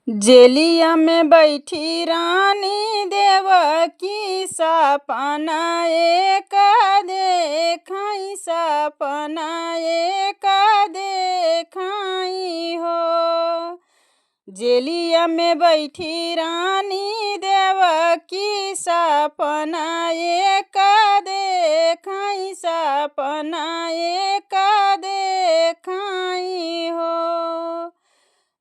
जेलिया में बैठी रानी देवकी सपना एक देखाई सपना एक देखाई हो। जेलिया में बैठी रानी देवकी सपना एक देखाई सपना एक देखाई हो।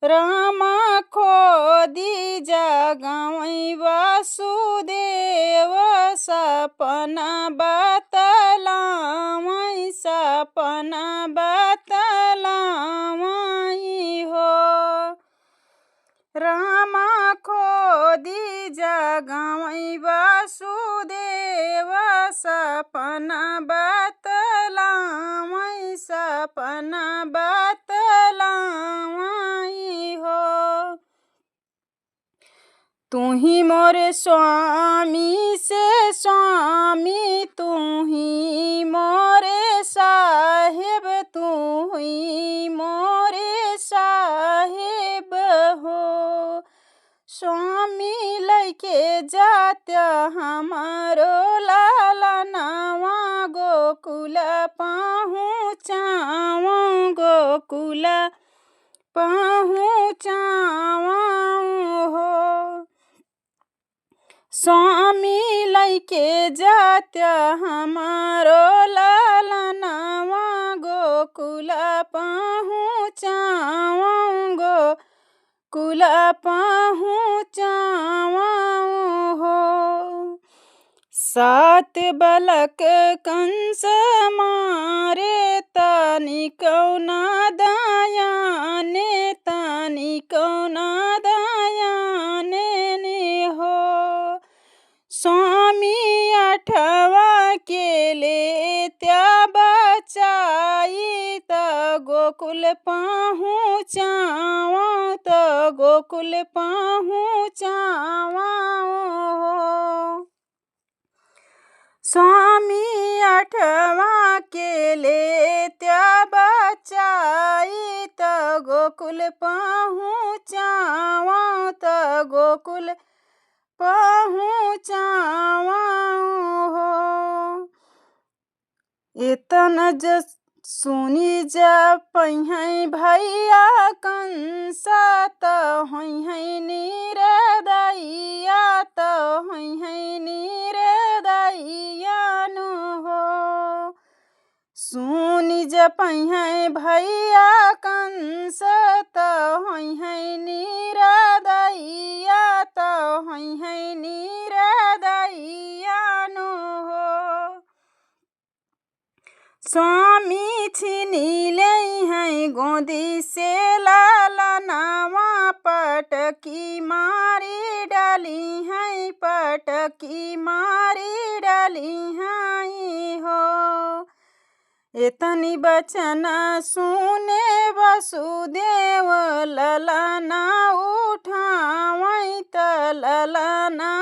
रामा खोदी जगावई वासुदेव सपना बतलावई सपना बतलावई हो। रामा खोदी जगावई वासुदेव सपना बतलावई सपना बतलावई हो। तू ही मोरे स्वामी से स्वामी तू ही मोरे साहिब तू ही मोरे साहिब हो। स्वामी लैके जात्या हमारो लालनावा गोकुल पहुँचावा गोकुल पहुँचावा हो। स्वामी लैके जात्या हमारो लालनावा गोकुल पहुँचावा गोकुल पहुँचावा हो। सात बलक कंस मारे तनिको ना दयाने तनिको ना दयाने ने हो। स्वामी अठवा के लेत्या बचाई त गोकुल पहुँचावा त गोकुल पहुँचावा हो। स्वामी अठवा के लेत्या बचाई त गोकुल पहुँचावा त गोकुल पहुँचावा हो। एतन जस सुनी जा पही भैया कंस त होई निर्दयिया त होई निर्दयिया नु हो। सुनी जा पही भैया कंस त होई निर्दयिया त होई निर्दयिया नु हो। स्वामी छीनी लई हैं गोदी से लालनावा पटकी मारी डाली हैं पटकी मारी डाली हैं हो। एतनी बचन सुने वसुदेव ललना उठावई त ललना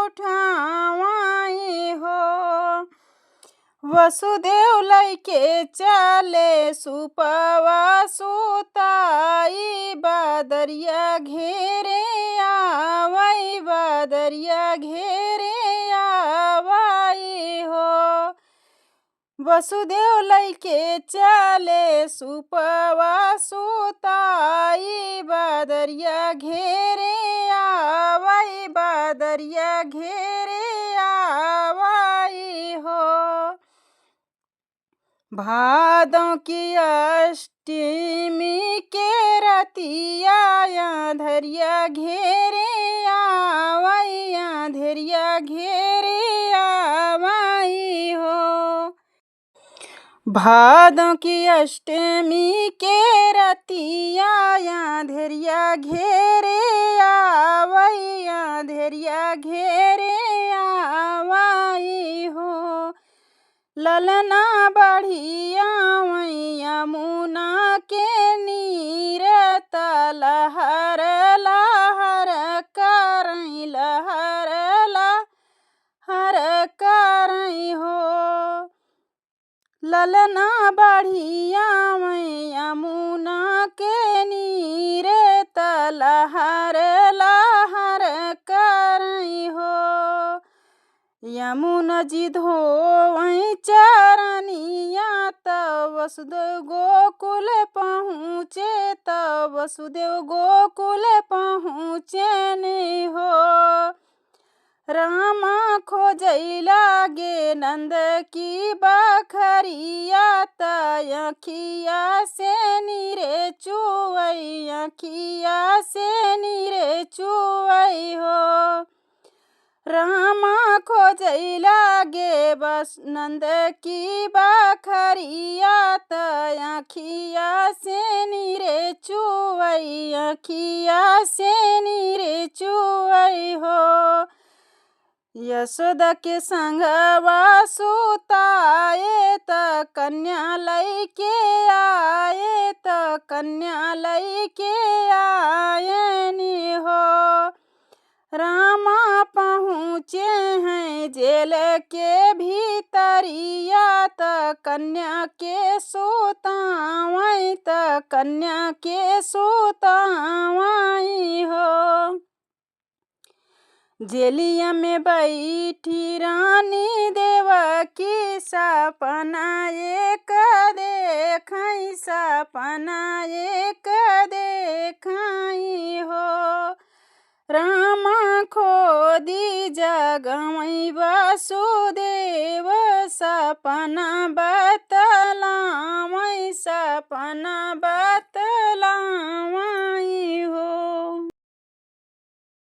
उठावई हो। वसुदेव लैके चले सुपवा सुताई बदरिया घेरे आवई बदरिया घेरे आवई हो। वसुदेव लैके चले सुपवा सुताई बदरिया घेरे आवई बदरिया घेरे आवई हो। भादों की अष्टमी के रतिया धरिया घेरे आवई धरिया घेरे आवई हो। भादों की अष्टमी के रतिया धरिया घेरे आवई धरिया घेरे आवई हो। ललना बढ़िया यमुना के नीर लहर लहर करई लहर लहर करई हो। ललना बढ़िया यमुना के नीर लहर लहर करई हो। यमुना जी धोवई चरनिया तब वसुदेव गोकुल पहुँचे, तब वसुदेव गोकुल पहुँचे ने हो। रामा खोजैला गे नंद की बखरिया तखिया से नीरे चुवई, अखिया से नीरे चुवई हो। रामा खोजैला गे बस नंद की बखरिया तखिया से नीरे चुवई, अखिया से नीरे चुवई हो। यशोदा के संगवा सुताए त कन्या लैके आए, त कन्या लैके आए नि हो। रामा पहुँचे हैं जेल के भीतरिया त कन्या के सुतावई, त कन्या के सुतावई हो। जेलिया में बैठी रानी देवकी सपना एक देखई, सपना एक देखई हो। रामा खोदी जगमई वसुदेव सपना बतलावई, सपना बतलावई हो।